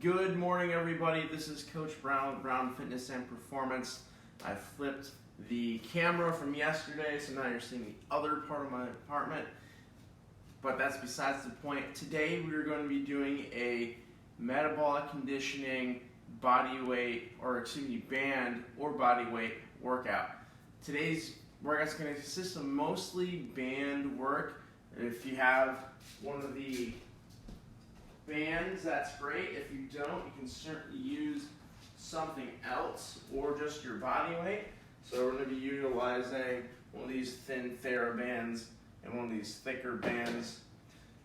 Good morning, everybody. This is Coach Brown with Brown Fitness and Performance. I flipped the camera from yesterday, so now you're seeing the other part of my apartment. But that's besides the point. Today we're going to be doing a metabolic conditioning band or body weight workout. Today's workout is going to consist of mostly band work. If you have one of the bands, that's great. If you don't, you can certainly use something else or just your body weight. So we're going to be utilizing one of these thin TheraBands and one of these thicker bands.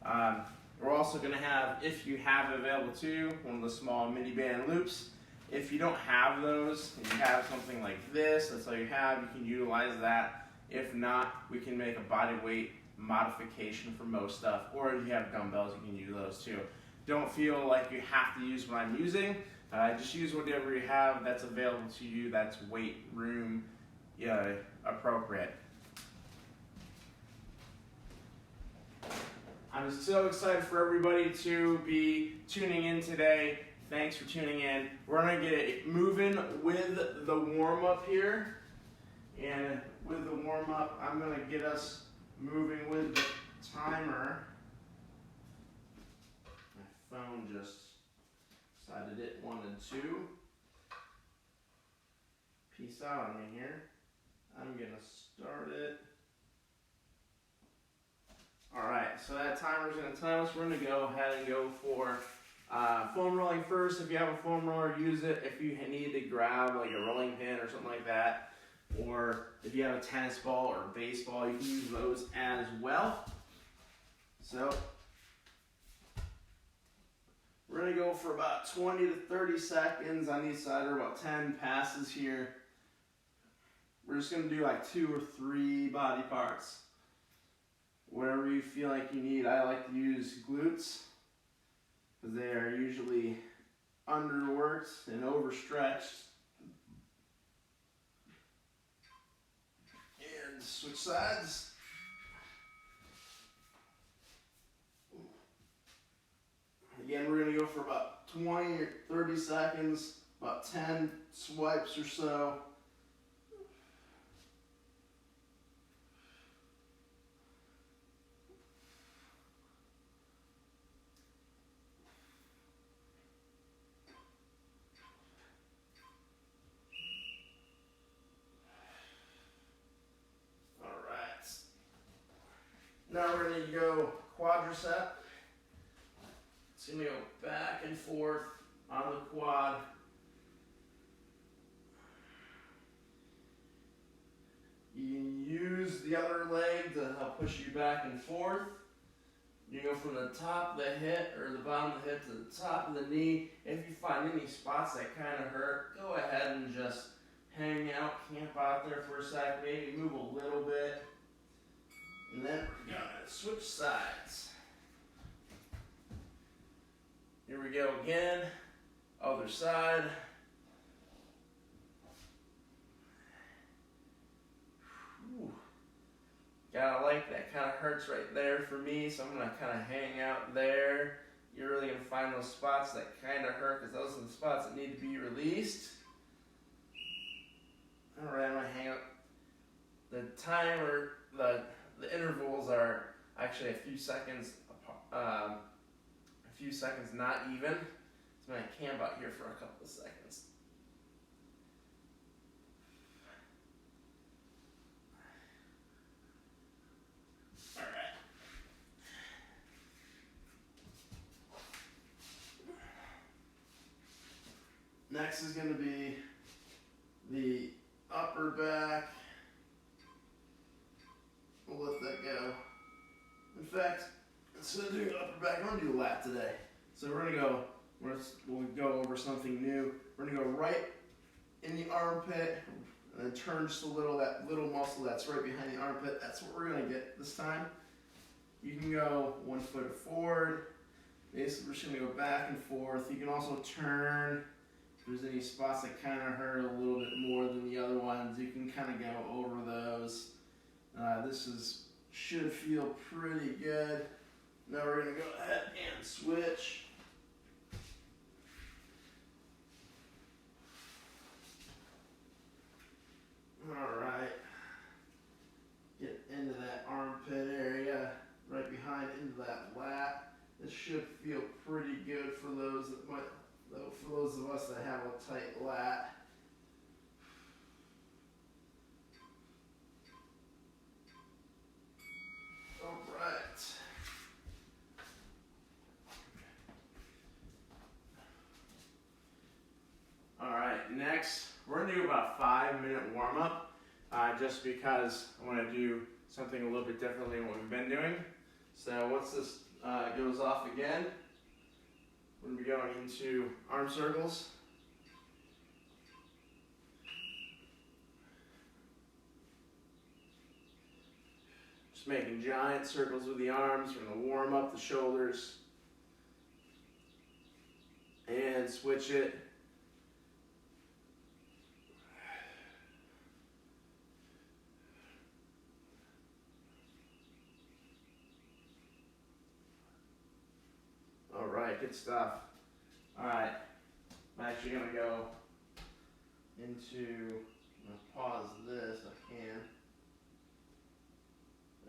We're also going to have, if you have it available too, one of the small mini band loops. If you don't have those and you have something like this, that's all you have, you can utilize that. If not, we can make a body weight modification for most stuff, or if you have dumbbells, you can use those too. Don't feel like you have to use what I'm using. Just use whatever you have that's available to you, that's weight room appropriate. I'm so excited for everybody to be tuning in today. Thanks for tuning in. We're going to get it moving with the warm-up here. And with the warm-up, I'm going to get us moving with the timer. My phone just decided it wanted to peace out on me here. I'm going to start it. Alright, so that timer's going to tell us. We're going to go ahead and go for foam rolling first. If you have a foam roller, use it. If you need to grab like a rolling pin or something like that, or if you have a tennis ball or baseball, you can use those as well. So we're going to go for about 20 to 30 seconds on each side, or about 10 passes here. We're just going to do like 2 or 3 body parts. Whatever you feel like you need. I like to use glutes because they are usually underworked and overstretched. And switch sides. Again, we're going to go for about 20 or 30 seconds, about 10 swipes or so. Now we're going to go quadricep. It's going to go back and forth on the quad. You can use the other leg to help push you back and forth. You go from the top of the hip or the bottom of the hip to the top of the knee. If you find any spots that kind of hurt, go ahead and just hang out, camp out there for a sec, maybe move a little bit. And then we're going to switch sides. Here we go again. Other side. Whew. Gotta like that. Kind of hurts right there for me, so I'm going to kind of hang out there. You're really going to find those spots that kind of hurt because those are the spots that need to be released. Alright, I'm going to hang out. The timer, the intervals are actually a few seconds not even. So I'm going to camp out here for a couple of seconds. All right. Next is going to be the upper back. We'll let that go. In fact, instead of doing upper back, I'm going to do a lat today. So we'll go over something new. We're going to go right in the armpit and then turn just a little, that little muscle that's right behind the armpit. That's what we're going to get this time. You can go 1 foot forward. Basically, we're just going to go back and forth. You can also turn. If there's any spots that kind of hurt a little bit more than the other ones, you can kind of go over those. This should feel pretty good. Now we're going to go ahead and switch. Though for those of us that have a tight lat, all right. All right, next we're gonna do about a 5-minute warm up, just because I want to do something a little bit differently than what we've been doing. So once this goes off again, we're gonna be going into arm circles. Just making giant circles with the arms. We're gonna warm up the shoulders and switch it. All right, good stuff. All right, I'm actually gonna go into, I'm gonna pause this if I can.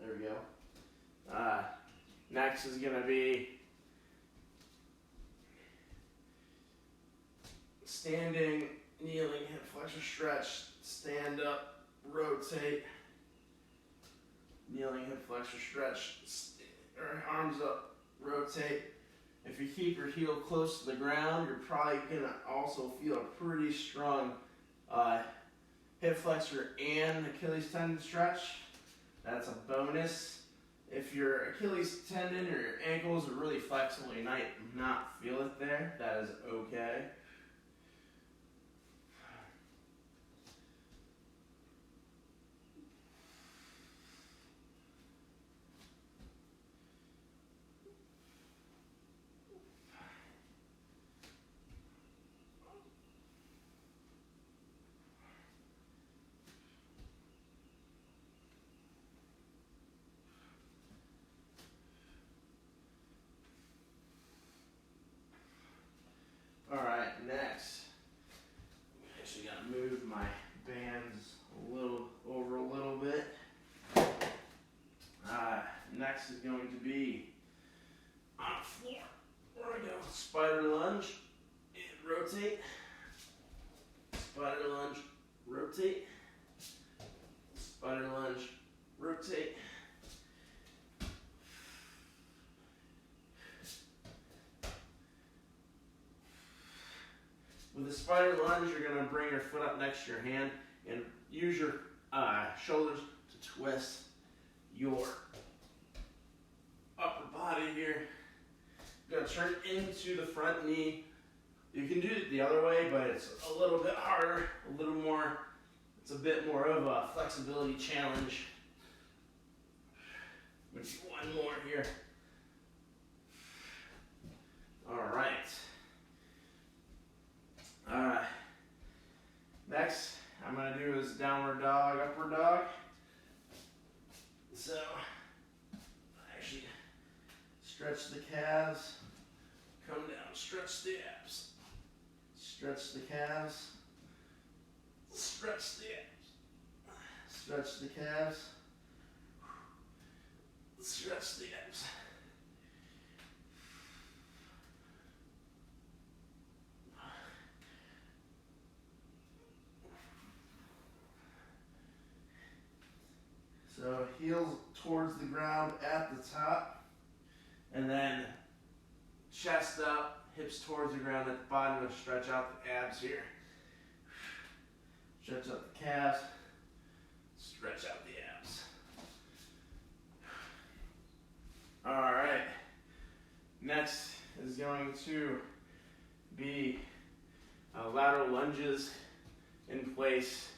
There we go. Next is gonna be standing, kneeling, hip flexor stretch, stand up, rotate, kneeling, hip flexor stretch, arms up, rotate. If you keep your heel close to the ground, you're probably gonna also feel a pretty strong hip flexor and Achilles tendon stretch. That's a bonus. If your Achilles tendon or your ankles are really flexible, you might not feel it there. That is okay. Alright, next, I'm actually going to move my bands over a little bit. Next is going to be on the floor. There we go. Spider lunge and rotate. Spider lunge, rotate. Spider lunge, rotate. With the spider lunge, you're going to bring your foot up next to your hand and use your shoulders to twist your upper body here. You're going to turn into the front knee. You can do it the other way, but it's a little bit harder, a little more, it's a bit more of a flexibility challenge. Maybe one more here. All right. Next, I'm going to do is downward dog, upward dog. So, actually stretch the calves, come down, stretch the abs, stretch the calves, stretch the abs, stretch the calves, stretch the abs. So heels towards the ground at the top, and then chest up, hips towards the ground at the bottom to stretch out the abs here. Stretch out the calves, stretch out the abs. All right, next is going to be lateral lunges in place.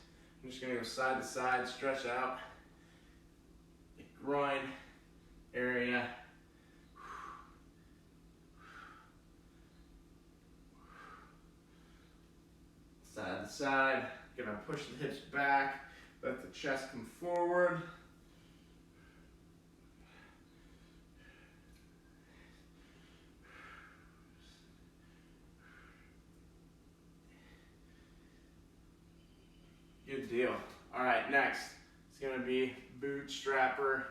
I'm just going to go side to side, stretch out groin area. Side to side. Gonna push the hips back, let the chest come forward. Good deal. All right, next it's gonna be bootstrapper.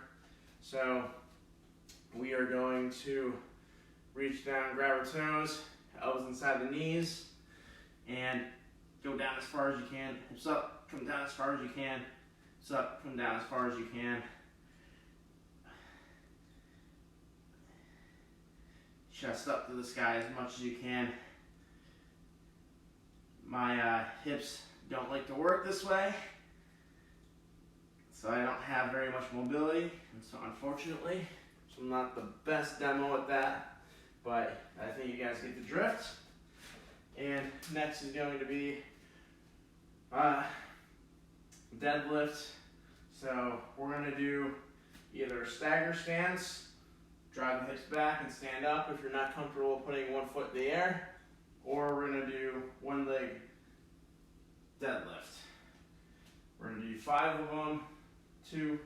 So we are going to reach down, grab our toes, elbows inside the knees, and go down as far as you can. Hips up, come down as far as you can. Hips up, come down as far as you can. Chest up to the sky as much as you can. My hips don't like to work this way, so I don't have very much mobility, and so unfortunately, I'm not the best demo at that, but I think you guys get the drift. And next is going to be deadlift. So we're going to do either stagger stance, drive the hips back and stand up if you're not comfortable putting one foot in the air, or we're going to do one leg deadlift. We're going to do 5 of them, 2,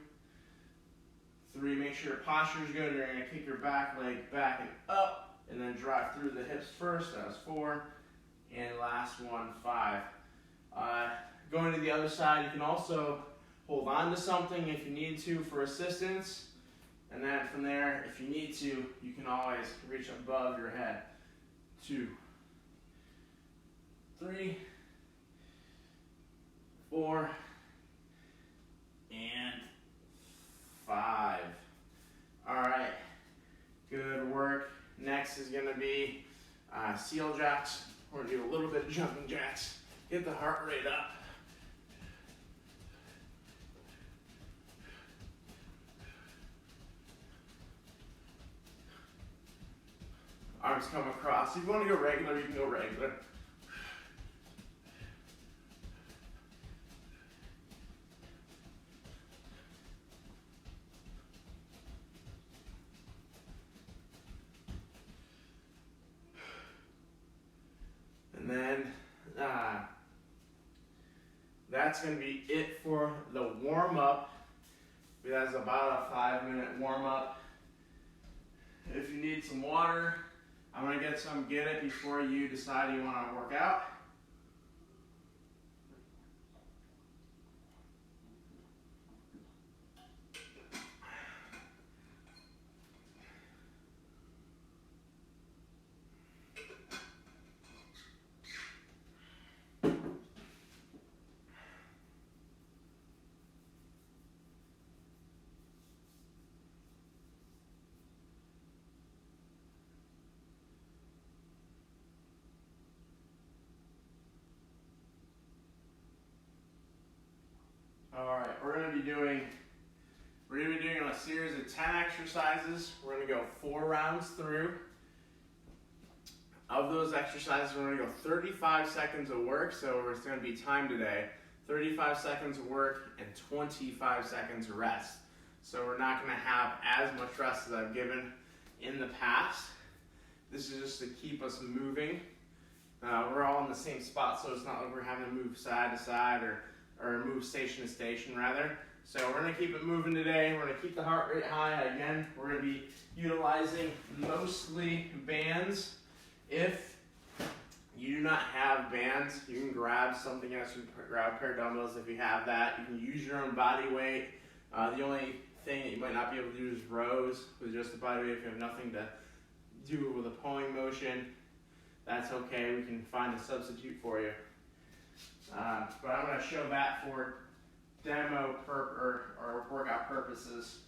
3, make sure your posture is good. You're going to kick your back leg back and up, and then drive through the hips first. That was 4. And last one, 5. Going to the other side, you can also hold on to something if you need to for assistance. And then from there, if you need to, you can always reach above your head. 2, 3, 4, and 5. All right, good work. Next is gonna be seal jacks. We're gonna do a little bit of jumping jacks. Get the heart rate up. Arms come across. If you want to go regular, you can go regular. And then that's going to be it for the warm-up. That's about a 5-minute warm-up. If you need some water, I'm going to get some, get it before you decide you want to work out. Alright, we're going to be doing a series of 10 exercises. We're going to go 4 rounds through. Of those exercises, we're going to go 35 seconds of work, so it's going to be time today. 35 seconds of work and 25 seconds of rest. So we're not going to have as much rest as I've given in the past. This is just to keep us moving. We're all in the same spot, so it's not like we're having to move side to side or move station to station rather. So we're going to keep it moving today. We're going to keep the heart rate high. Again, we're going to be utilizing mostly bands. If you do not have bands, you can grab something else. You can grab a pair of dumbbells if you have that. You can use your own body weight. The only thing that you might not be able to do is rows with just the body weight. If you have nothing to do with a pulling motion, that's okay. We can find a substitute for you. But I'm going to show that for demo or workout purposes.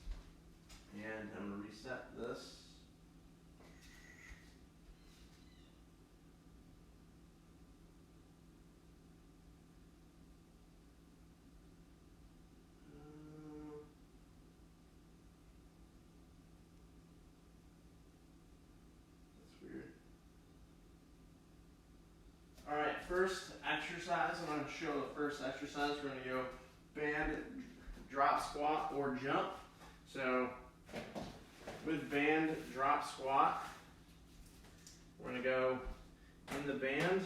And I'm going to reset this. That's weird. All right, first exercise, I'm going to show the first exercise. We're going to go band, drop, squat, or jump. So with band, drop, squat, we're going to go in the band.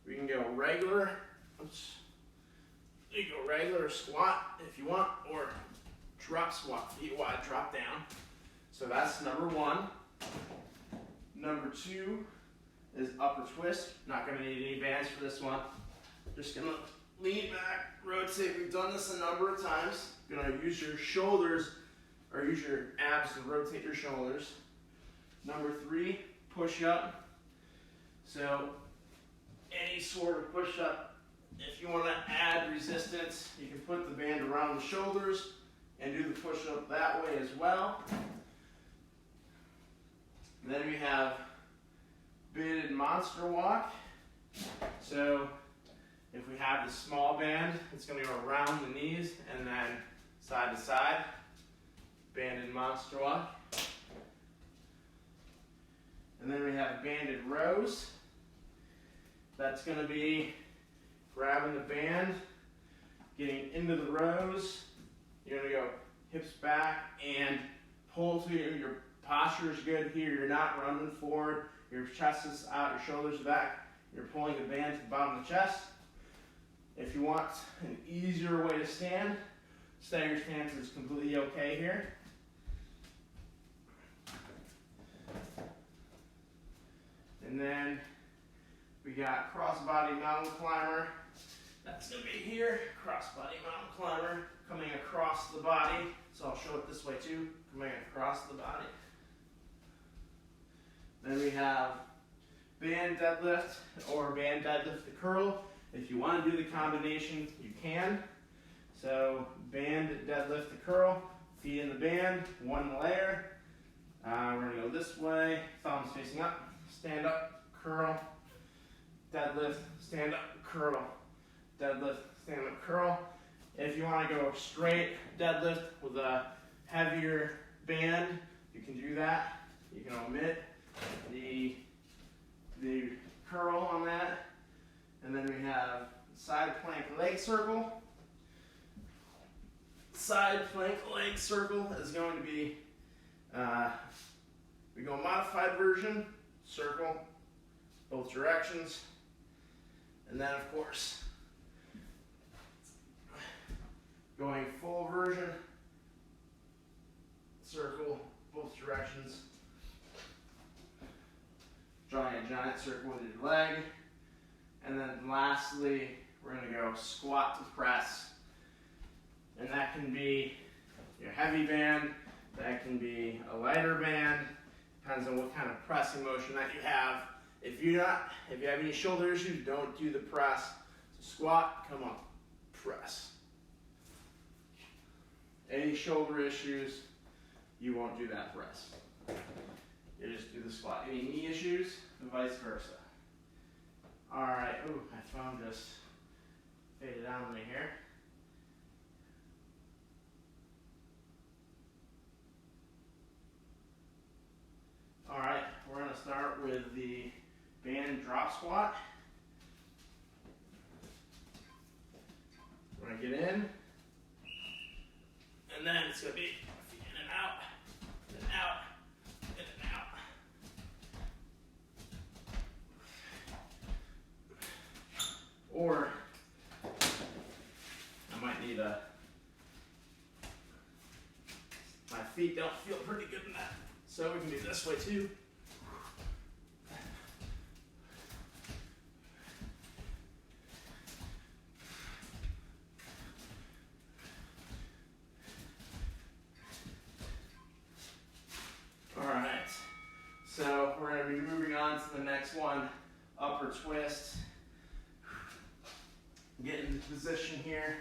We can go regular. Oops. You can go regular squat if you want, or drop squat, feet wide, drop down. So that's number 1. Number 2 is upper twist. Not going to need any bands for this one. Just going to lean back, rotate. We've done this a number of times. You're going to use your shoulders or use your abs to rotate your shoulders. Number 3, push up. So any sort of push-up, if you want to add resistance, you can put the band around the shoulders and do the push-up that way as well. And then we have banded monster walk. So if we have the small band, it's going to go around the knees and then side to side. Banded monster walk. And then we have banded rows. That's going to be grabbing the band, getting into the rows. You're going to go hips back and pull to your posture is good here. You're not running forward. Your chest is out, your shoulders are back. You're pulling the band to the bottom of the chest. If you want an easier way to stand, stagger stance is completely okay here. And then we got crossbody mountain climber. That's going to be here. Crossbody mountain climber coming across the body. So I'll show it this way too, coming across the body. Then we have band deadlift or band deadlift to curl. If you want to do the combination, you can. So band deadlift to curl, feet in the band, one layer. We're going to go this way, thumbs facing up, stand up, curl, deadlift, stand up, curl, deadlift, stand up, curl. If you want to go straight deadlift with a heavier band, you can do that. You can omit the curl on that. And then we have side plank leg circle. Side plank leg circle is going to be, we go modified version, circle, both directions. And then of course, going full version, circle, both directions. Drawing a giant circle with your leg. And then lastly, we're going to go squat to press. And that can be your heavy band, that can be a lighter band, depends on what kind of pressing motion that you have. If you have any shoulder issues, don't do the press. So squat, come up, press. Any shoulder issues, you won't do that press. You just do the squat. Any knee issues, and vice versa. All right, ooh, my phone just faded out on me here. All right, we're gonna start with the band drop squat. We're gonna get in, and then it's gonna be feet in and out, in and out, in and out. Or I might need my feet don't feel pretty good in that. So we can do this way too. All right, so we're going to be moving on to the next one, upper twist. Get into position here.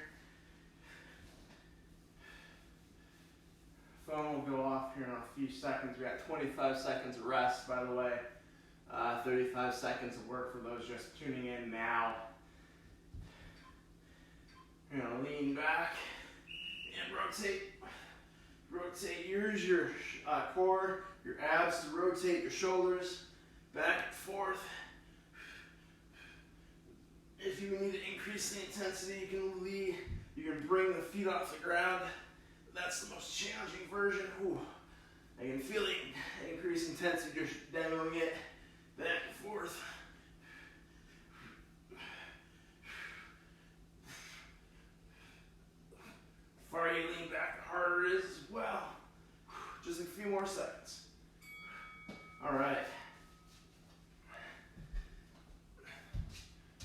Phone will go off here in a few seconds. We got 25 seconds of rest, by the way. 35 seconds of work for those just tuning in now. You're gonna lean back and rotate. Rotate your core, your abs to rotate, your shoulders back and forth. If you need to increase the intensity, you can bring the feet off the ground. That's the most challenging version. Ooh, I can feel the increased intensity, just demoing it back and forth. The farther you lean back, the harder it is as well. Just a few more seconds. All right.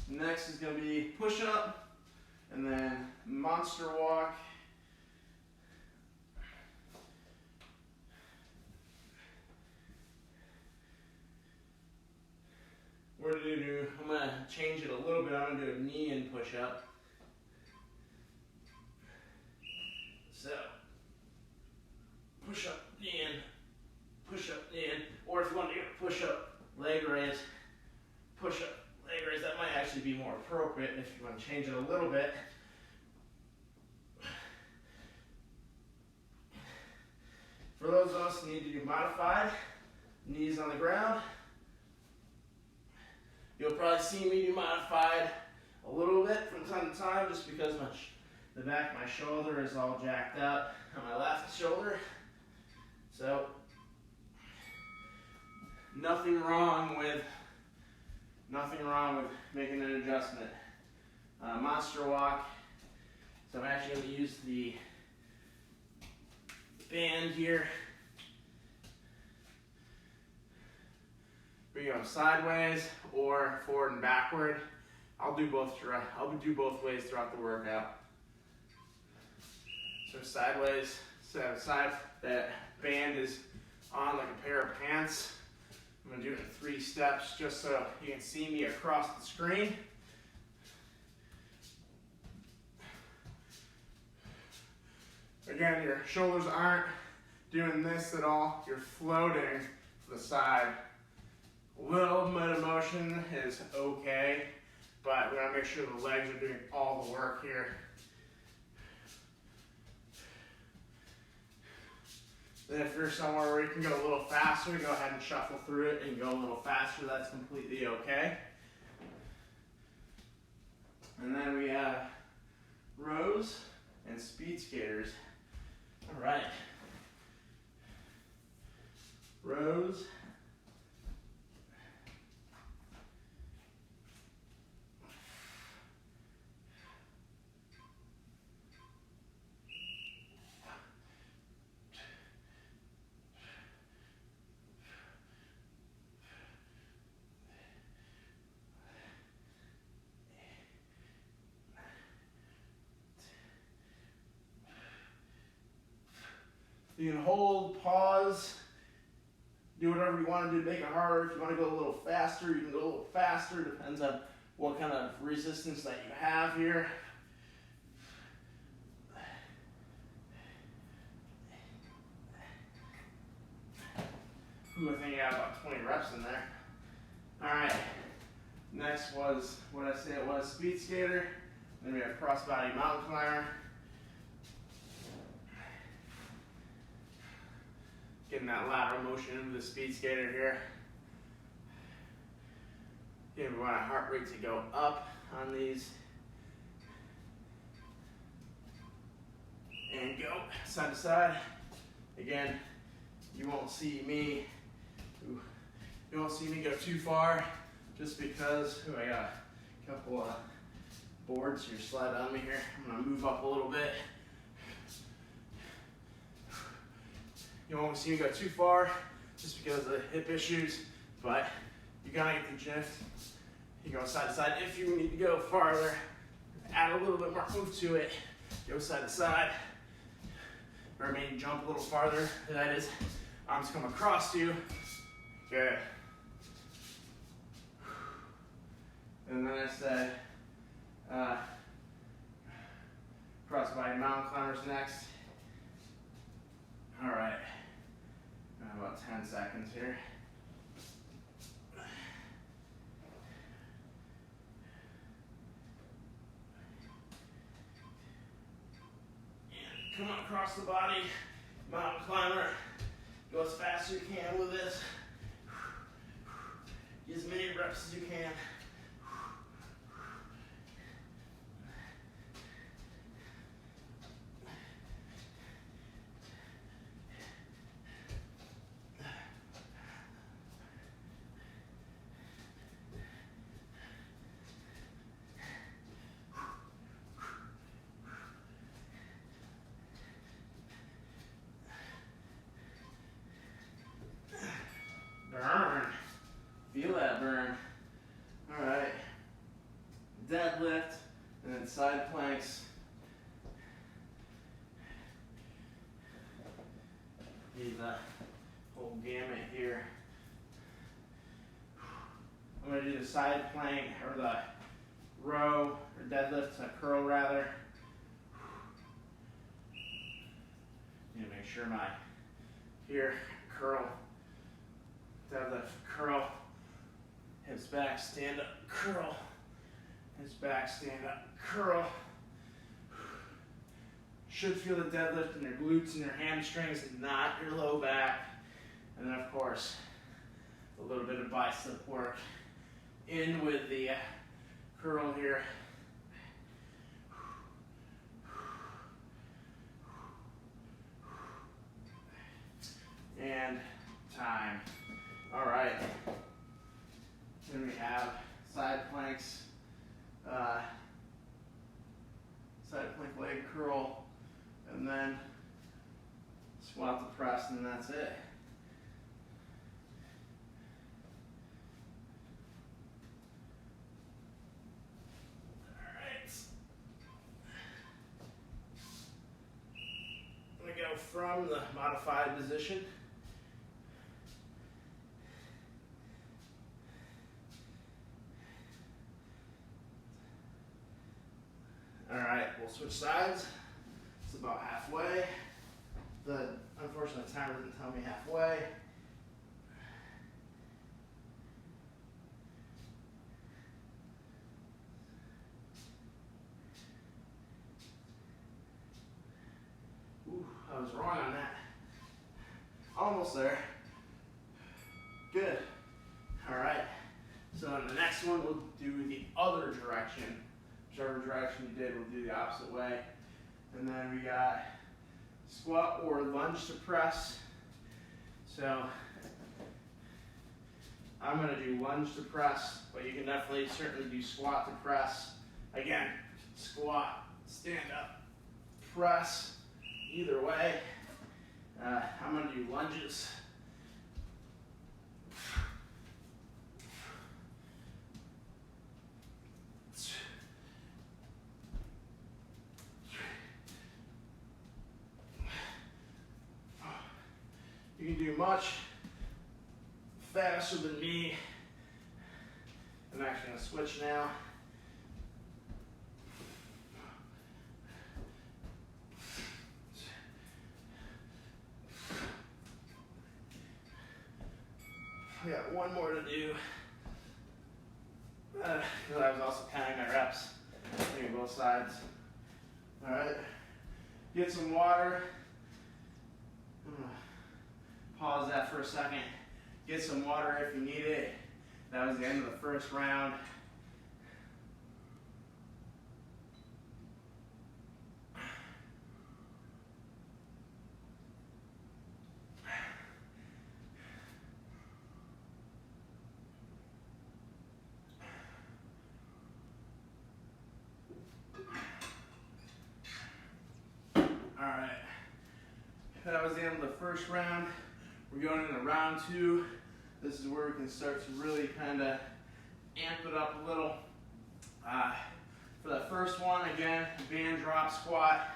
Next is going to be push-up, and then monster walk. We're I'm gonna change it a little bit. I'm gonna do a knee in push-up. So, push-up, knee in, push-up, knee in. Or if you want to do a push-up, leg raise, push-up, leg raise. That might actually be more appropriate if you want to change it a little bit. For those of us who need to do modified, knees on the ground, you'll probably see me do modified a little bit from time to time just because the back of my shoulder is all jacked up on my left shoulder. So, nothing wrong with making an adjustment. Monster walk. So I'm actually going to use the band here. Bring them sideways or forward and backward. I'll do both ways throughout the workout. So sideways, set aside. That band is on like a pair of pants. I'm going to do it in 3 steps just so you can see me across the screen. Again, your shoulders aren't doing this at all. You're floating to the side. A little bit of motion is okay, but we want to make sure the legs are doing all the work here. Then if you're somewhere where you can go a little faster, go ahead and shuffle through it and go a little faster. That's completely okay. And then we have rows and speed skaters. All right. Rows. You can hold, pause, do whatever you want to do to make it harder. If you want to go a little faster, you can go a little faster. Depends on what kind of resistance that you have here. Ooh, I think I got about 20 reps in there. All right. Next was what I said it was, speed skater. Then we have crossbody mountain climber. Getting that lateral motion into the speed skater here. Again, we want our heart rate to go up on these. And go side to side. Again, you won't see me go too far just because I got a couple of boards here slide on me here. I'm gonna move up a little bit. You won't see me go too far just because of the hip issues, but you gotta get the gist. You go side to side. If you need to go farther, add a little bit more oomph to it. Go side to side, or maybe jump a little farther. That is, arms come across you. Good. And then I said, crossbody mountain climbers next. All right. About 10 seconds here. And come on across the body, mountain climber. Go as fast as you can with this. Get as many reps as you can. Burn. Feel that burn. All right. Deadlift and then side planks. Need the whole gamut here. I'm going to going to do the side plank or the row or deadlift, a curl rather. Need to make sure my here curl, deadlift, curl, hips back, stand up, curl, hips back, stand up, curl. Should feel the deadlift in your glutes and your hamstrings, not your low back. And then of course, a little bit of bicep work in with the curl here. And time. All right. Then we have side planks, side plank leg curl, and then squat to press, and that's it. All right. I'm going to go from the modified position. All right, we'll switch sides. It's about halfway. Unfortunately, the timer didn't tell me halfway. Ooh, I was wrong on that. Almost there. Good. All right. So in the next one, we'll do the other direction. Whichever direction you did, we'll do the opposite way. And then we got squat or lunge to press. So I'm going to do lunge to press, but you can definitely certainly do squat to press. Again, squat, stand up, press, either way. I'm going to do lunges. You can do much faster than me. I'm actually going to switch now. I got one more to do. Because I was also counting my reps. Doing both sides. All right. Get some water. Pause that for a second. Get some water if you need it. That was the end of the first round. All right. That was the end of the first round. We're going into round two. This is where we can start to really kind of amp it up a little. For the first one, again, band drop squat.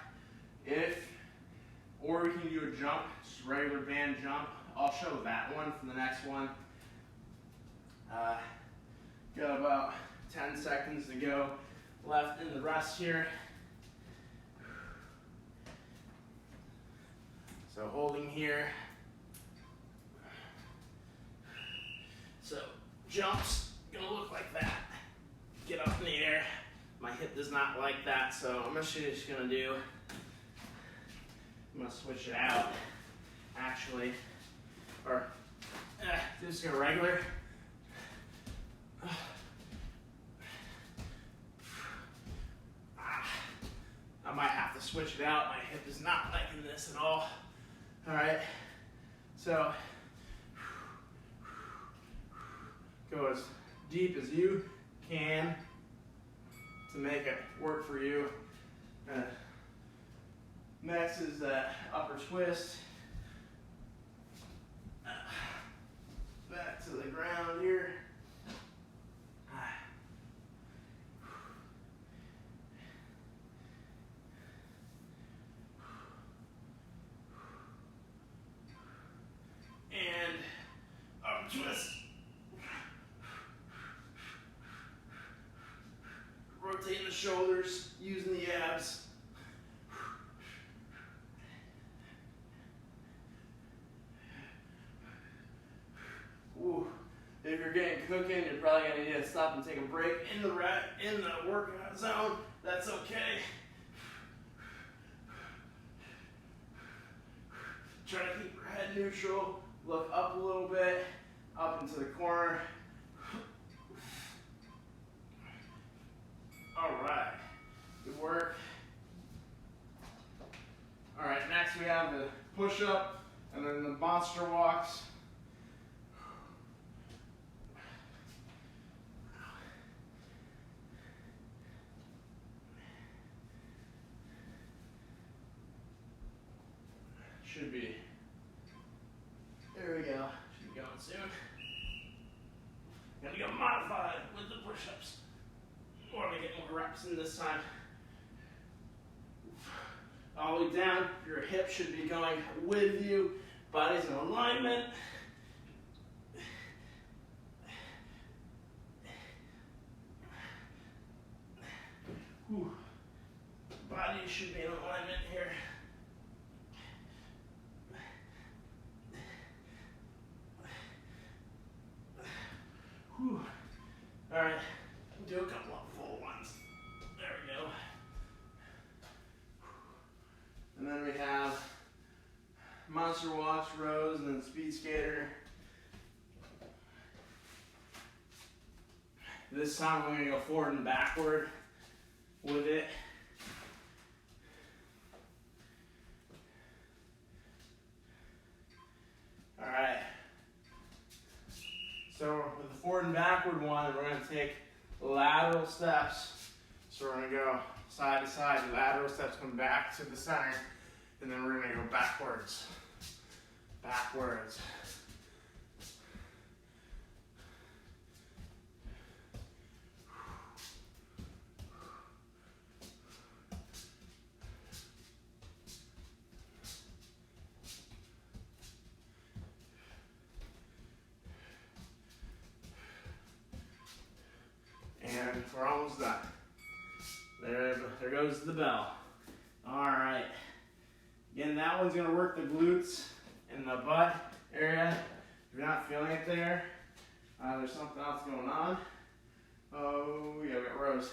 Or we can do a jump, just regular band jump. I'll show that one for the next one. Got about 10 seconds to go left in the rest here. So holding here. So jumps, gonna look like that. Get up in the air. My hip does not like that, so I'm just gonna do, I'm gonna switch it out, actually. Or just a regular. I might have to switch it out. My hip is not liking this at all. All right, so go as deep as you can to make it work for you. Next is that upper twist. Back to the ground here. And upper twist. rotating the shoulders, using the abs. Ooh. If you're getting cooking, you're probably gonna need to stop and take a break in the workout zone. That's okay. Try to keep your head neutral. Look up a little bit, up into the corner. All right, good work. All right, next we have the push-up and then the monster walks. Should be. There we go. Should be going soon. Gotta go modified with the push-ups. Want to get more reps in this time. All the way down. Your hip should be going with you. Body's in alignment. Whew. Body should be in alignment here. Whew. All right, do a couple of full ones. There we go. And then we have monster walks, rows, and then speed skater. This time we're gonna go forward and backward with it. All right. So with the forward and backward one, we're going to take lateral steps. So we're going to go side to side, lateral steps come back to the center, and then we're going to go backwards. Backwards. And we're almost done. There goes the bell. All right. Again, that one's gonna work the glutes and the butt area. If you're not feeling it there, there's something else going on. Oh, yeah, we got rows.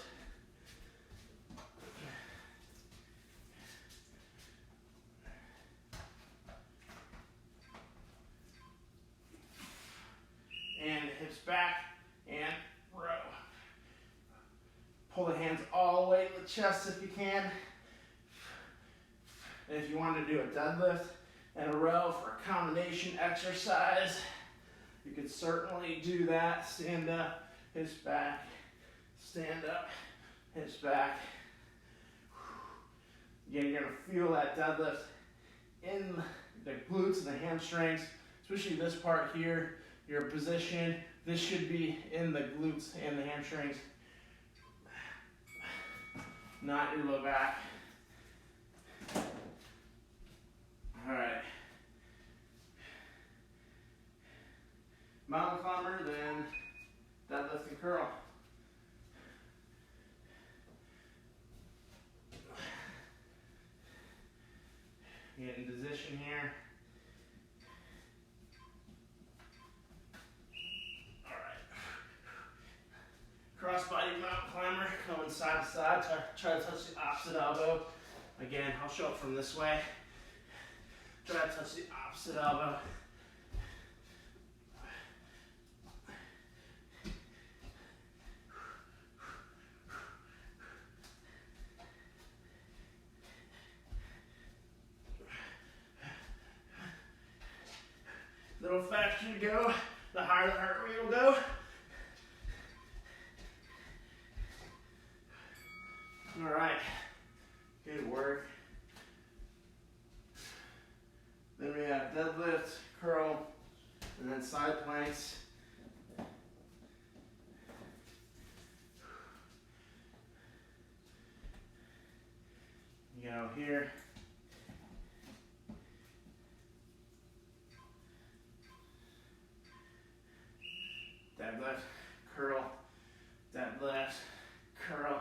And hips back and row. Pull the hands all the way to the chest if you can. And if you wanted to do a deadlift and a row for a combination exercise, you could certainly do that. Stand up, hips back, stand up, hips back. Again, you're gonna feel that deadlift in the glutes and the hamstrings, especially this part here, your position. This should be in the glutes and the hamstrings, not your low back. All right. Mountain climber, then deadlift and curl. Get in position here. All right. Cross-body mountain climber, going side to side. Try to touch the opposite elbow. Again, I'll show it from this way. Try to touch the opposite elbow. The little faster you go, the higher the heart rate will go. All right, good work. Then we have deadlift, curl, and then side planks. You go here. Deadlift, curl, deadlift, curl,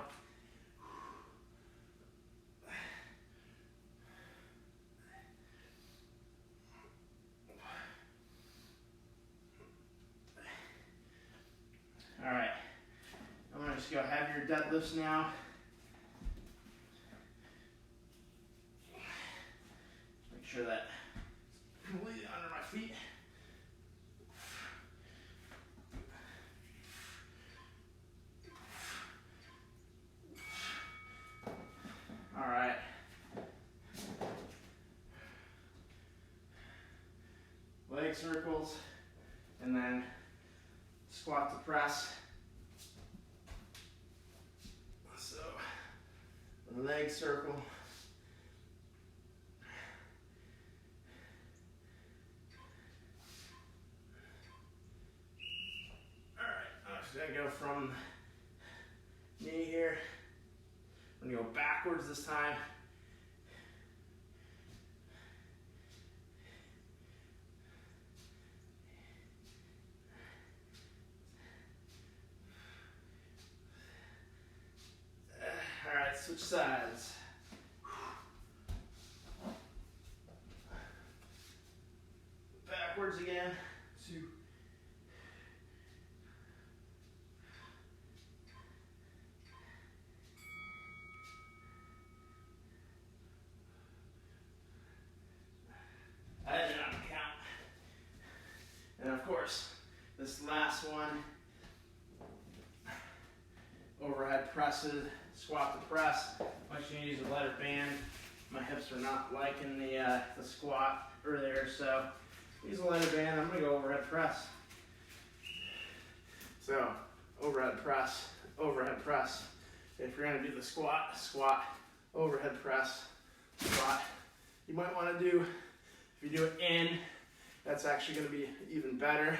just go heavier deadlifts now. Make sure that it's completely under my feet. All right. Leg circles, and then squat to press. So, leg circle. All right, I'm just gonna go from knee here. I'm gonna go backwards this time. All right, switch sides. Backwards again. 2. I did not count. And of course, this last one, overhead presses, squat to press. I'm actually gonna use a lighter band. My hips are not liking the squat earlier, so use a lighter band. I'm gonna go overhead press. So overhead press, overhead press. If you're gonna do the squat, squat, overhead press, squat. You might want to do, if you do it in, that's actually going to be even better.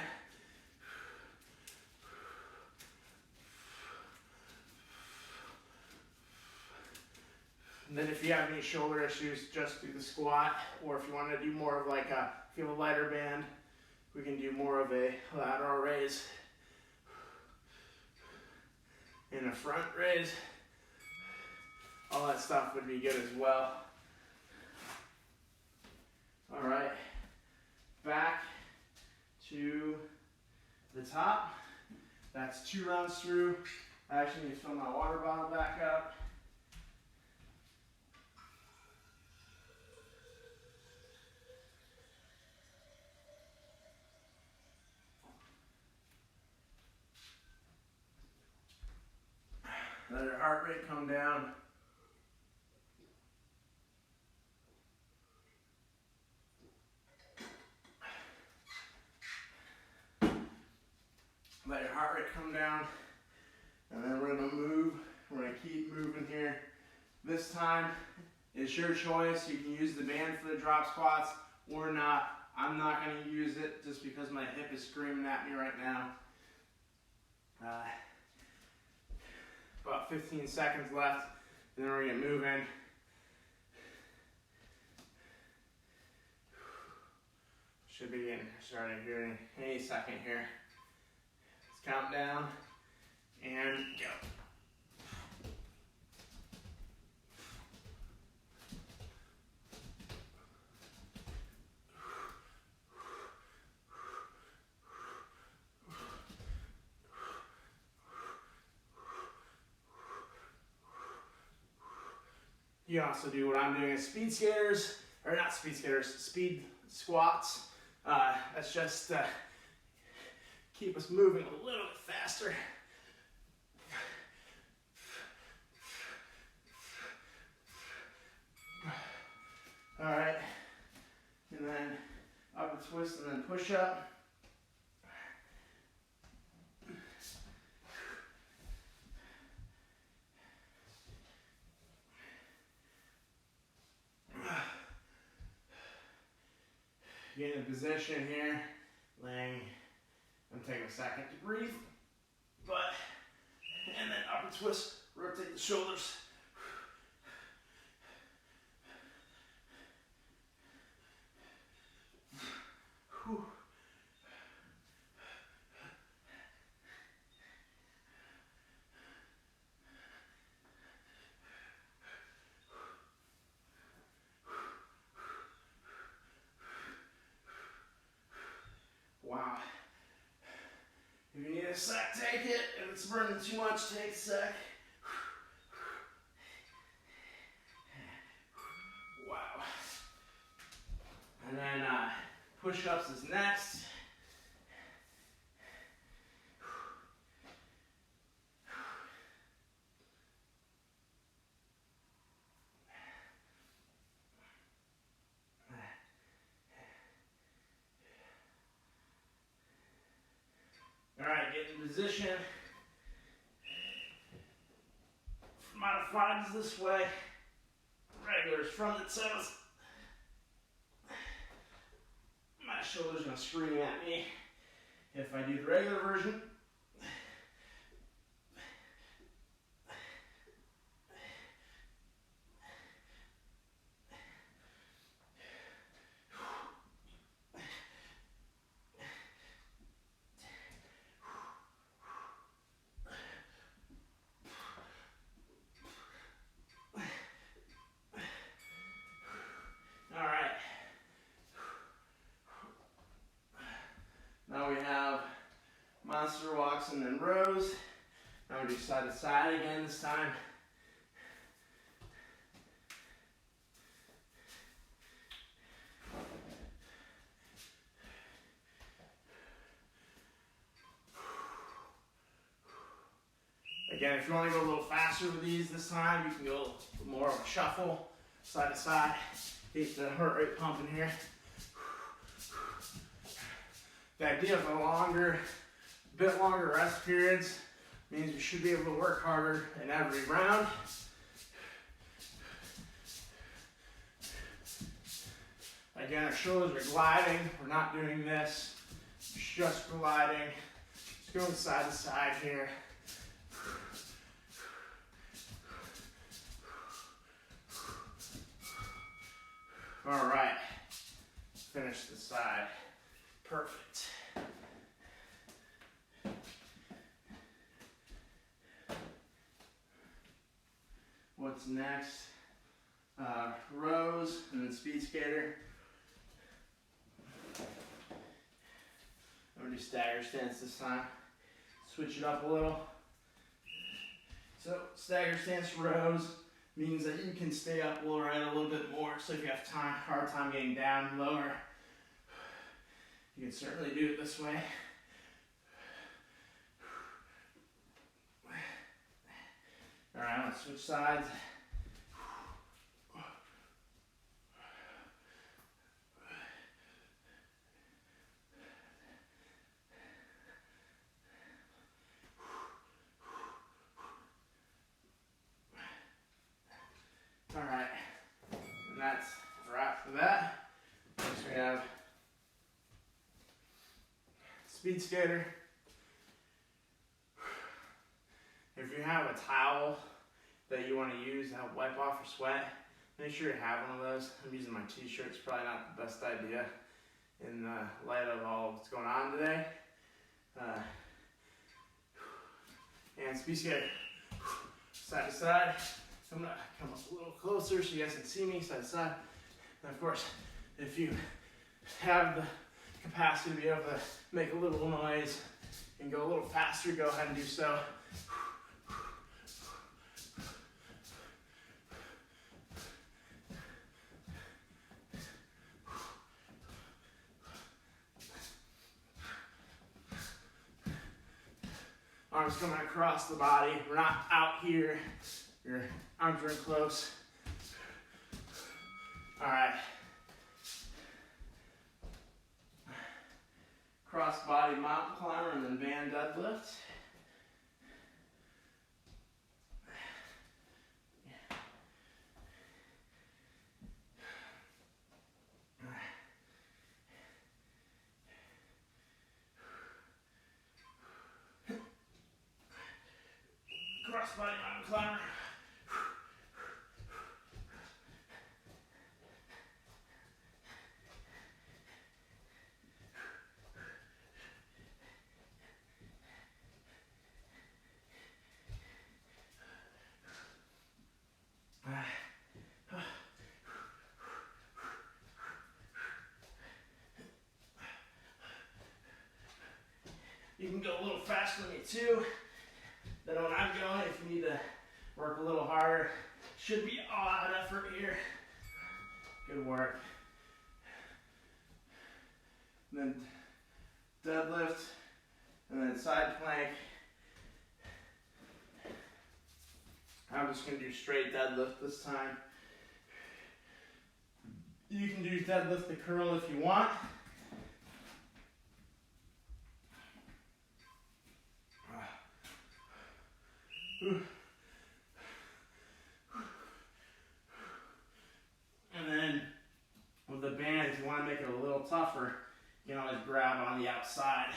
And then if you have any shoulder issues, just do the squat. Or if you want to do more of like a, if you have a lighter band, we can do more of a lateral raise and a front raise. All that stuff would be good as well. All right, back to the top. That's 2 rounds through. I actually need to fill my water bottle back up. Let your heart rate come down. Let your heart rate come down, and then we're gonna move. We're gonna keep moving here. This time, it's your choice. You can use the band for the drop squats or not. I'm not gonna use it just because my hip is screaming at me right now. About 15 seconds left, then we're gonna get moving. Should be getting started here in any second here. Count down and go. You can also do what I'm doing is speed skaters, or not speed skaters, speed squats. That's just keep us moving a little bit faster. All right, and then upper twist and then push up. Get in position here, laying. I'm taking a second to breathe, and then upper twist, rotate the shoulders. Whew. Wow. If you need a sec, take it. If it's burning too much, take a sec. Wow. And then push-ups is next. All right, get in position. Modifieds this way. Regulars from the toes. My shoulder's gonna scream at me if I do the regular version. Now we have monster walks and then rows. Now we do side to side again this time. Again, if you want to go a little faster with these this time, you can go a little more of a shuffle, side to side. Keep the heart rate pumping here. The idea of a bit longer rest periods means we should be able to work harder in every round. Again, our shoulders are gliding. We're not doing this, just gliding. Just going side to side here. All right, finish the side. Perfect. What's next? Rows and then speed skater. I'm gonna do stagger stance this time. Switch it up a little. So stagger stance rows means that you can stay up lower a little bit more. So if you have hard time getting down lower, you can certainly do it this way. All right, let's switch sides. All right, and that's a wrap for that. Next we have speed skater. If you have a towel that you want to use to help wipe off your sweat, make sure you have one of those. I'm using my t-shirt. It's probably not the best idea in light of all that's going on today. And speed skater, side to side. I'm gonna come up a little closer so you guys can see me, side to side. And of course, if you have the capacity to be able to make a little noise and go a little faster, go ahead and do so. Arms coming across the body. We're not out here. Your arms are in close. All right. Cross body mountain climber and then band deadlift. Cross body mountain climber. You can go a little faster than me too. Then when I'm going, if you need to work a little harder, should be all out effort here. Good work. And then deadlift, and then side plank. I'm just going to do straight deadlift this time. You can do deadlift to curl if you want. And then with the band, if you want to make it a little tougher, you can always grab on the outside.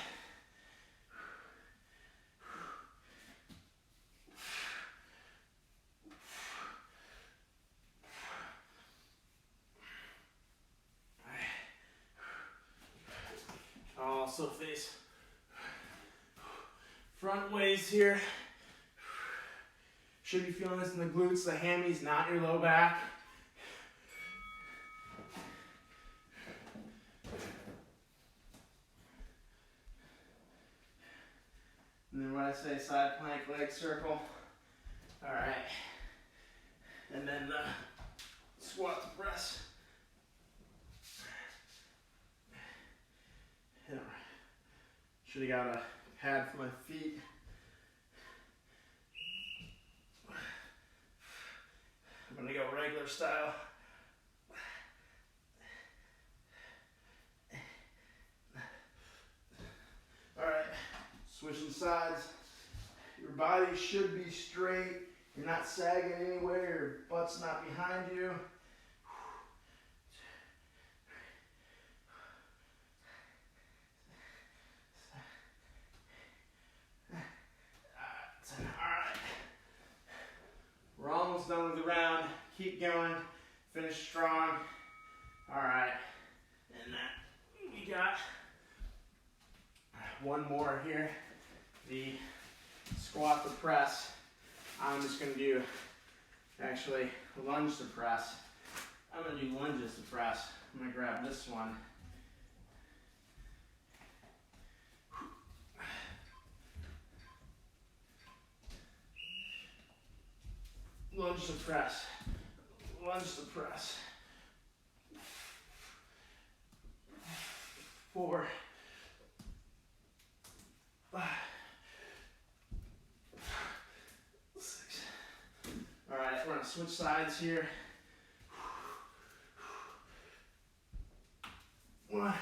I'll also face front ways here. Should be feeling this in the glutes, the hammies, not your low back. And then when I say side plank, leg circle. All right. And then the squat to press. Should have got a pad for my feet. I'm gonna go regular style. All right, switching sides. Your body should be straight. You're not sagging anywhere. Your butt's not behind you. We're almost done with the round. Keep going. Finish strong. All right. And that we got one more here. The squat to press. I'm just going to do actually lunge to press. I'm going to do lunges to press. I'm going to grab this one. Lunge to press, lunge to press. 4, 5, 6. All right, we're gonna switch sides here. 1,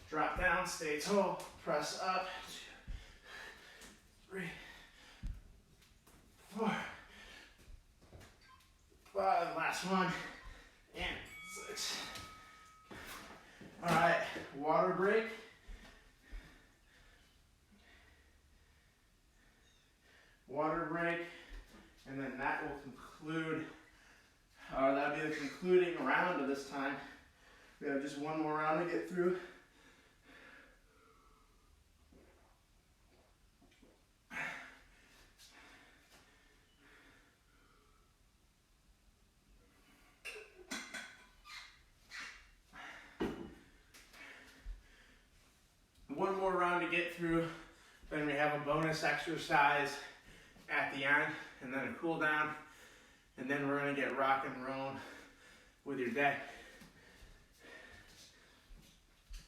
drop down, stay tall, press up. 2, 3, 4. 5, last one, and 6. All right, water break. Water break, and then that will conclude, that'll be the concluding round of this time. We have just one more round to get through. One more round to get through, then we have a bonus exercise at the end, and then a cool down, and then we're gonna get rock and roll with your day.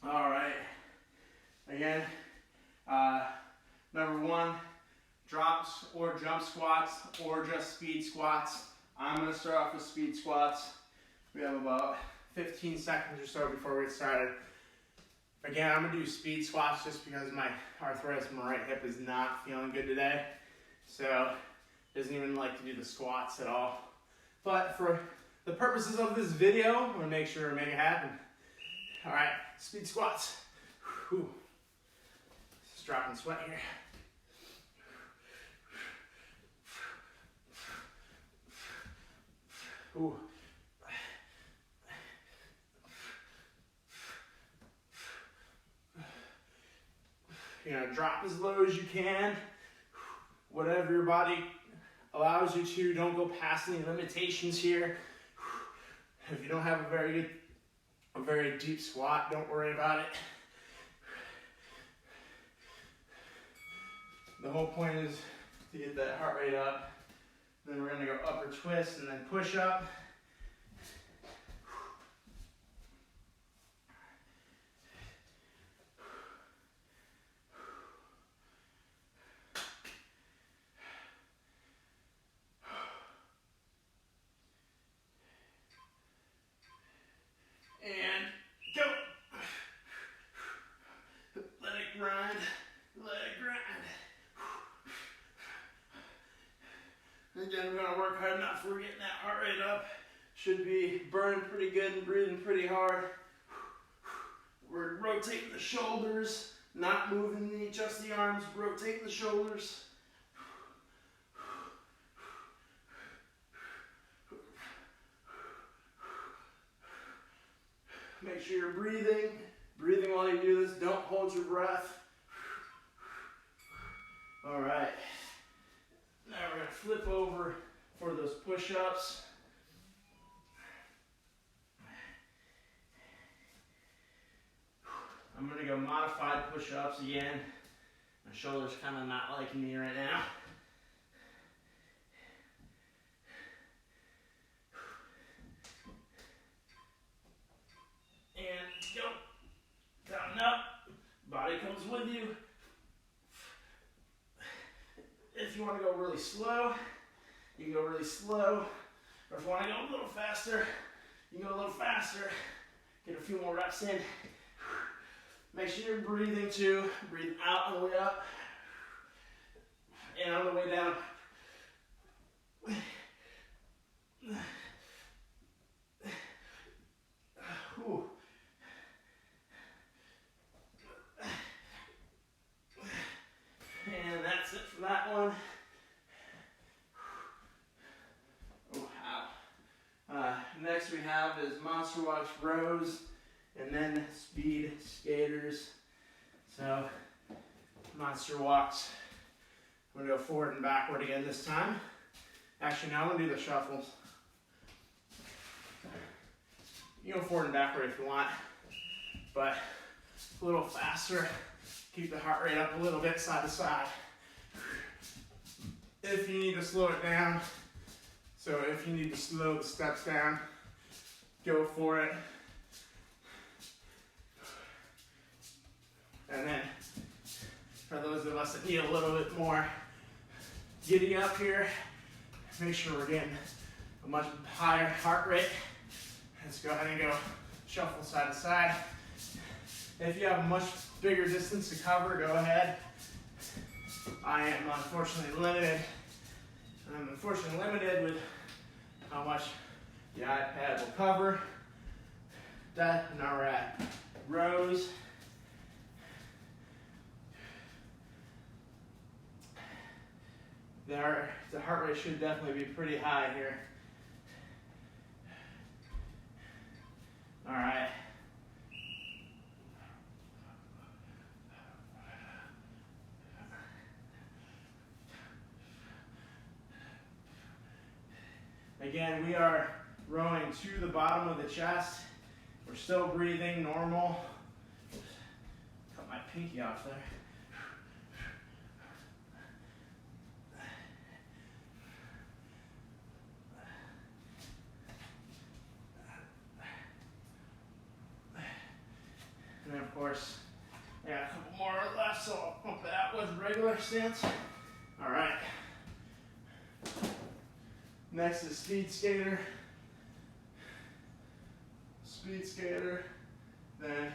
All right, again, number 1, drops or jump squats or just speed squats. I'm gonna start off with speed squats. We have about 15 seconds or so before we get started. Again, I'm gonna do speed squats just because my arthritis in my right hip is not feeling good today. So, doesn't even like to do the squats at all. But for the purposes of this video, I'm gonna make sure to make it happen. All right, speed squats. Whew. Just dropping sweat here. Ooh. You're gonna drop as low as you can. Whatever your body allows you to. Don't go past any limitations here. If you don't have a very deep squat, don't worry about it. The whole point is to get that heart rate up. Then we're gonna go upper twist and then push up. And go. Let it grind. Let it grind. Again, we're gonna work hard enough. We're getting that heart rate up. Should be burning pretty good and breathing pretty hard. We're rotating the shoulders, not moving just the arms, rotating the shoulders. Make sure you're breathing. Breathing while you do this. Don't hold your breath. All right. Now we're going to flip over for those push-ups. I'm going to go modified push-ups again. My shoulder's kind of not liking me right now. And go. Down and up. Body comes with you. If you want to go really slow, you can go really slow. Or if you want to go a little faster, you can go a little faster. Get a few more reps in. Make sure you're breathing too. Breathe out on the way up and on the way down. Whew. And that's it for that one. Oh, wow. Next we have is monster walks, rows, and then speed skaters. So, monster walks. I'm gonna go forward and backward again this time. Actually, now I'm gonna do the shuffles. You can go forward and backward if you want, but a little faster. Keep the heart rate up a little bit side to side. If you need to slow it down, so if you need to slow the steps down, go for it. And then, for those of us that need a little bit more giddy up here, make sure we're getting a much higher heart rate. Let's go ahead and go shuffle side to side. If you have a much bigger distance to cover, go ahead. I am unfortunately limited. I'm unfortunately limited with how much the iPad will cover. That, and now we're at rows. The heart rate should definitely be pretty high here. All right. Again, we are rowing to the bottom of the chest. We're still breathing normal. Cut my pinky off there. And then of course, I got a couple more left, so I'll pump that with regular stance. All right. Next is speed skater. Speed skater. Then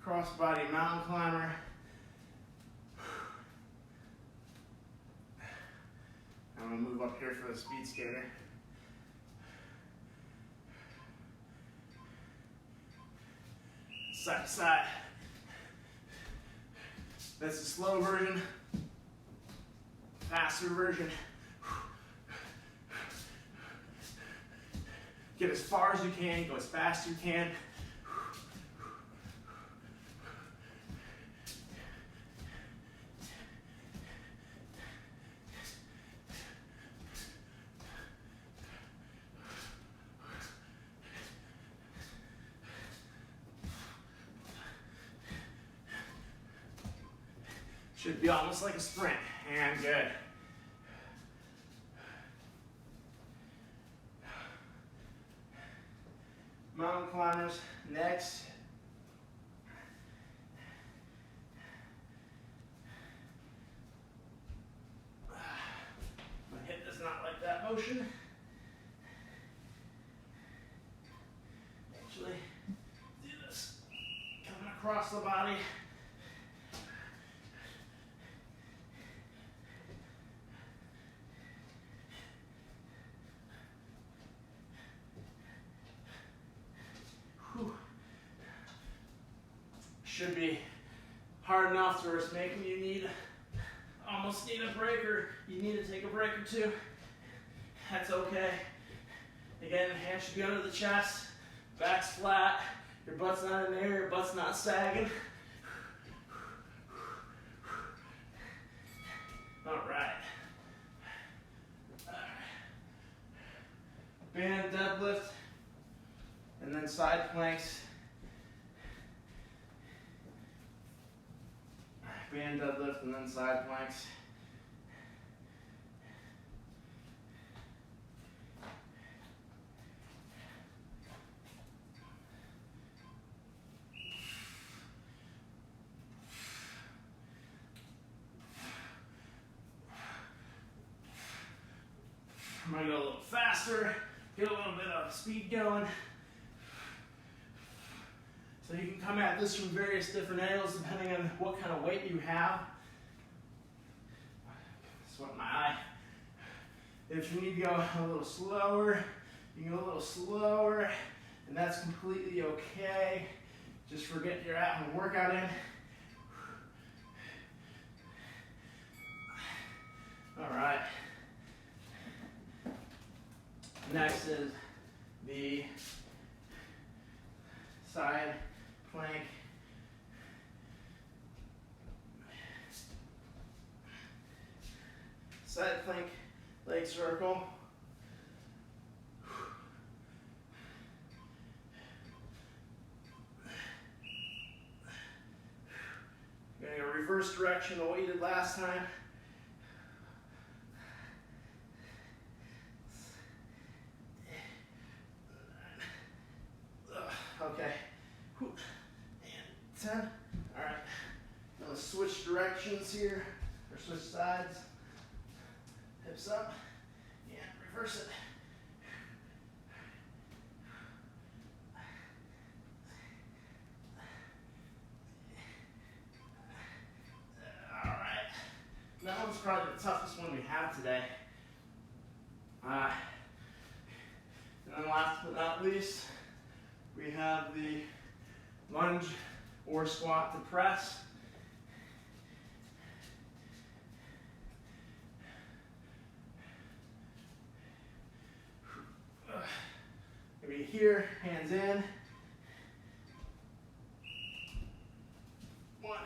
cross-body mountain climber. I'm gonna move up here for the speed skater. Side to side. That's the slow version. Faster version. Get as far as you can, go as fast as you can. Should be almost like a sprint, and good. climbers. Next. My hip does not like that motion. Actually, do this. Coming across the body. Should be hard enough to risk making you almost need a break, or you need to take a break or two. That's okay. Again, hands should go to the chest, back's flat, your butt's not in the air, your butt's not sagging. All right. Band deadlift, and then side planks. Band deadlift and then side planks. I'm gonna go a little faster, get a little bit of speed going. So you can come at this from various different angles depending on what kind of weight you have. Sweat my eye. If you need to go a little slower, you can go a little slower, and that's completely okay. Just forget you're at a workout in. All right. Next is the side plank. Side plank, leg circle. You're gonna go reverse direction of what you did last time. Okay. And 10. All right. Now let's switch directions here, or switch sides. Hips up, and reverse it. All right. That one's probably the toughest one we have today. And then last but not least, we have the lunge or squat to press. Maybe here, hands in. 1,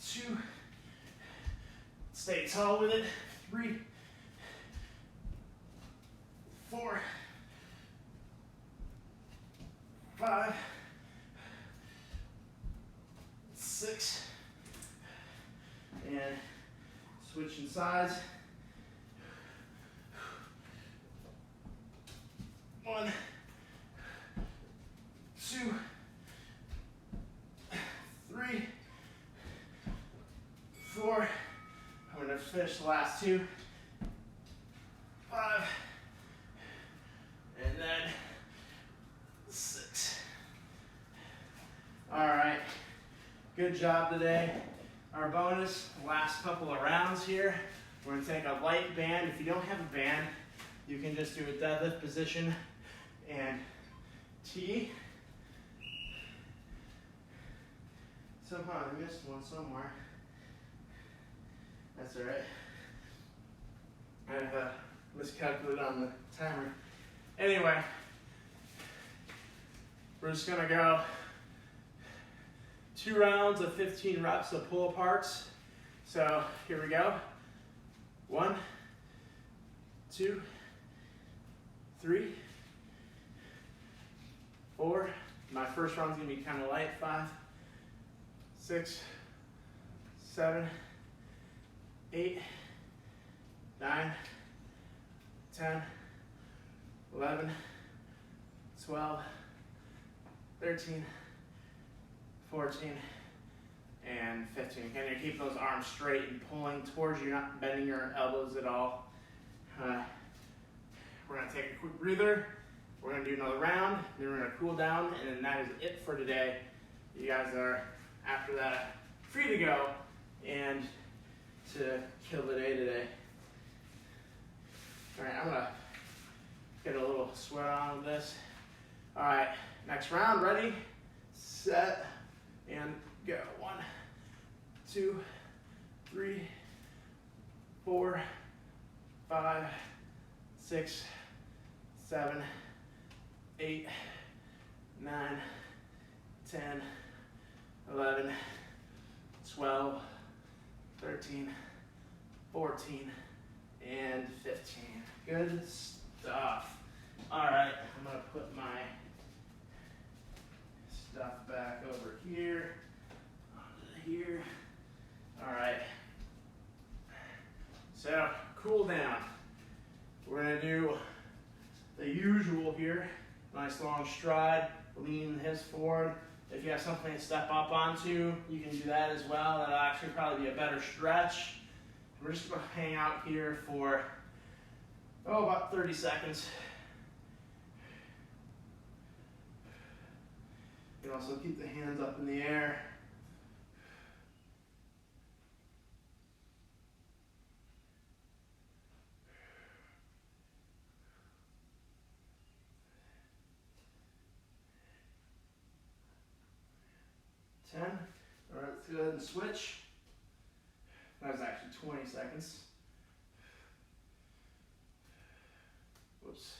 2. Stay tall with it. 3, 4, 5, 6, and switching sides. 1, 2, 3, 4. I'm going to finish the last 2. 5, and then 6. All right, good job today. Our bonus, last couple of rounds here. We're going to take a light band. If you don't have a band, you can just do a deadlift position and T. Somehow I missed one somewhere. That's all right. I miscalculated on the timer. Anyway, we're just gonna go 2 rounds of 15 reps of pull aparts. So here we go. 1, 2, 3, 4. My first round's gonna be kind of light. 5, 6, 7, 8, 9, 10, 11, 12, 13, 14, and 15. Again, you're keeping those arms straight and pulling towards you, not bending your elbows at all. We're gonna take a quick breather. We're gonna do another round, then we're gonna cool down, and then that is it for today. You guys are, after that, free to go and to kill the day today. All right, I'm gonna get a little sweat on with this. All right, next round, ready, set, and go. 1, 2, 3, 4, 5, 6, 7, 8, 9, 10, 11, 12, 13, 14, and 15. Good stuff. All right, I'm gonna put my stuff back over here, onto here. All right, so cool down. We're gonna do the usual here. Nice long stride, lean the hips forward. If you have something to step up onto, you can do that as well. That'll actually probably be a better stretch. We're just gonna hang out here for, about 30 seconds. You can also keep the hands up in the air. All right, let's go ahead and switch. That was actually 20 seconds. Whoops.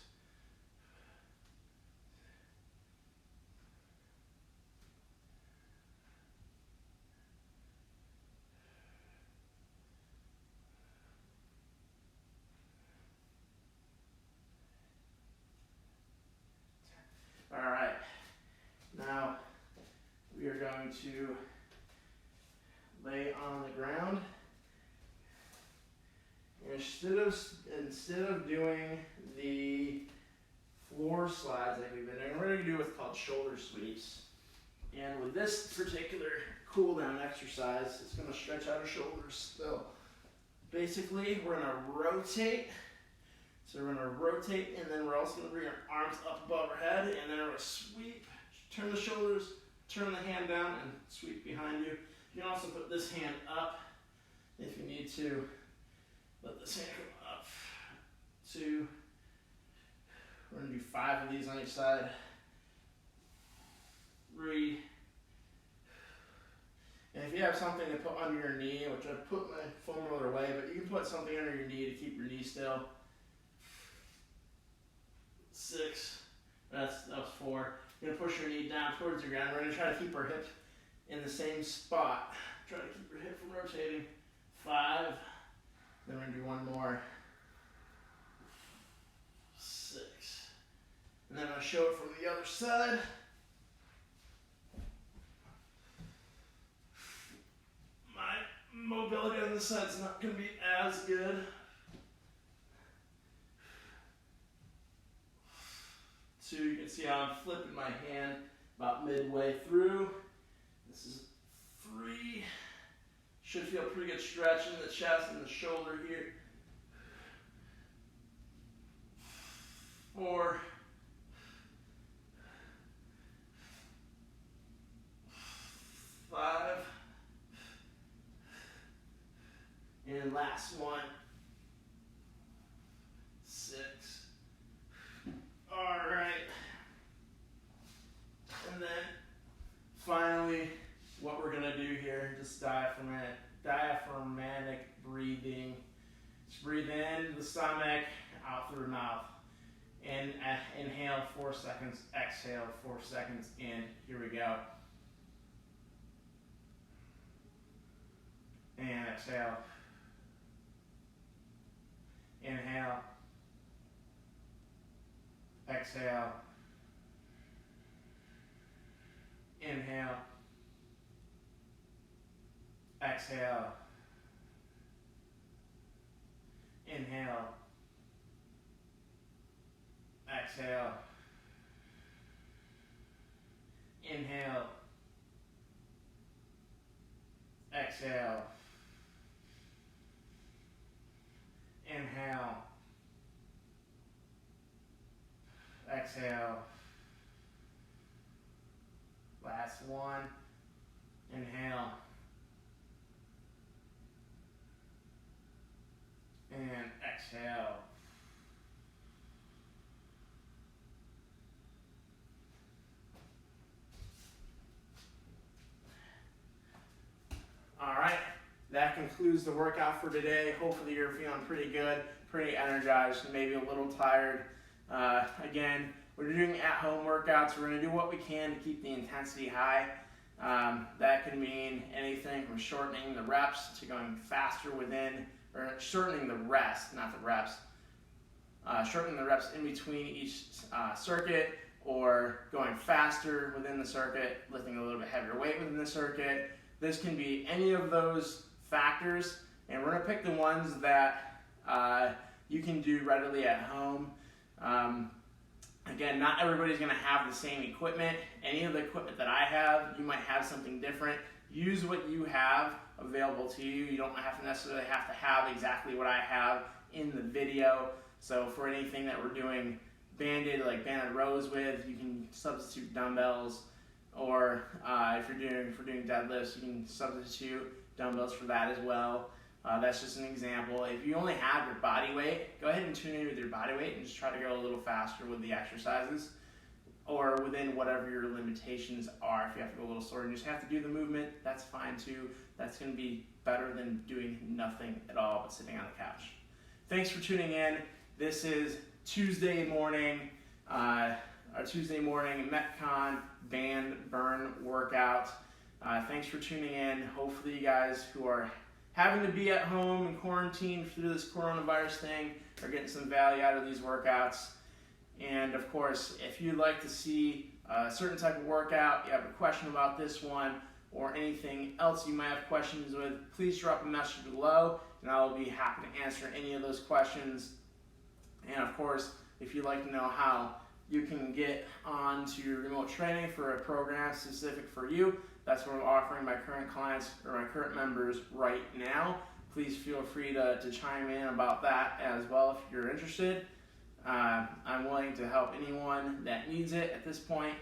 All right, now we are going to lay on the ground. Instead of doing the floor slides like we've been doing, we're going to do what's called shoulder sweeps. And with this particular cool down exercise, it's going to stretch out our shoulders. So basically, we're going to rotate. So we're going to rotate, and then we're also going to bring our arms up above our head, and then we're going to sweep, turn the shoulders, turn the hand down, and sweep behind you. You can also put this hand up if you need to. Let this hand come up. 2. We're going to do 5 of these on each side. 3. And if you have something to put under your knee, which I put my foam roller away, but you can put something under your knee to keep your knee still. 6. That was 4. You're going to push your knee down towards the ground. We're going to try to keep our hip in the same spot. Try to keep your hip from rotating. 5. Then we're going to do one more. 6. And then I'm going to show it from the other side. My mobility on this side is not going to be as good. 2, you can see how I'm flipping my hand about midway through. This is 3. Should feel a pretty good stretch in the chest and the shoulder here. 4. 5. And last one. 6. All right. And then finally, what we're gonna do here, just diaphragmatic breathing. Just breathe in the stomach, out through the mouth. And inhale 4 seconds, exhale 4 seconds, and here we go. And exhale. Inhale. Exhale. Inhale. Exhale. Inhale. Exhale. Inhale. Exhale. Inhale. Exhale. Last one. Inhale. And exhale. All right, that concludes the workout for today. Hopefully you're feeling pretty good, pretty energized, maybe a little tired. Again, we're doing at-home workouts. We're gonna do what we can to keep the intensity high. That can mean anything from shortening the reps to going faster within, or shortening the rest, not the reps. Shortening the reps in between each circuit, or going faster within the circuit, lifting a little bit heavier weight within the circuit. This can be any of those factors, and we're gonna pick the ones that you can do readily at home. Again, not everybody's gonna have the same equipment. Any of the equipment that I have, you might have something different. Use what you have available to you. You don't necessarily have to have exactly what I have in the video. So for anything that we're doing banded rows with, you can substitute dumbbells. Or if we're doing deadlifts, you can substitute dumbbells for that as well. That's just an example. If you only have your body weight, go ahead and tune in with your body weight and just try to go a little faster with the exercises, or within whatever your limitations are. If you have to go a little slower and you just have to do the movement, that's fine too. That's going to be better than doing nothing at all but sitting on the couch. Thanks for tuning in. This is Tuesday morning, our Tuesday morning Metcon band burn workout. Thanks for tuning in. Hopefully you guys who are having to be at home and quarantined through this coronavirus thing are getting some value out of these workouts. And of course, if you'd like to see a certain type of workout, you have a question about this one, or anything else you might have questions with, please drop a message below and I'll be happy to answer any of those questions. And of course, if you'd like to know how you can get onto your remote training for a program specific for you, that's what I'm offering my current clients or my current members right now. Please feel free to chime in about that as well if you're interested. I'm willing to help anyone that needs it at this point,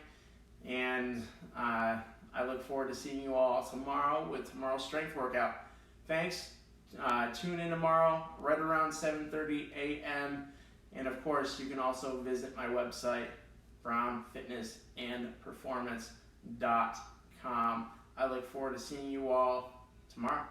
and I look forward to seeing you all tomorrow with tomorrow's strength workout. Thanks. Tune in tomorrow right around 7:30 a.m. And of course, you can also visit my website, brownfitnessandperformance.com. I look forward to seeing you all tomorrow.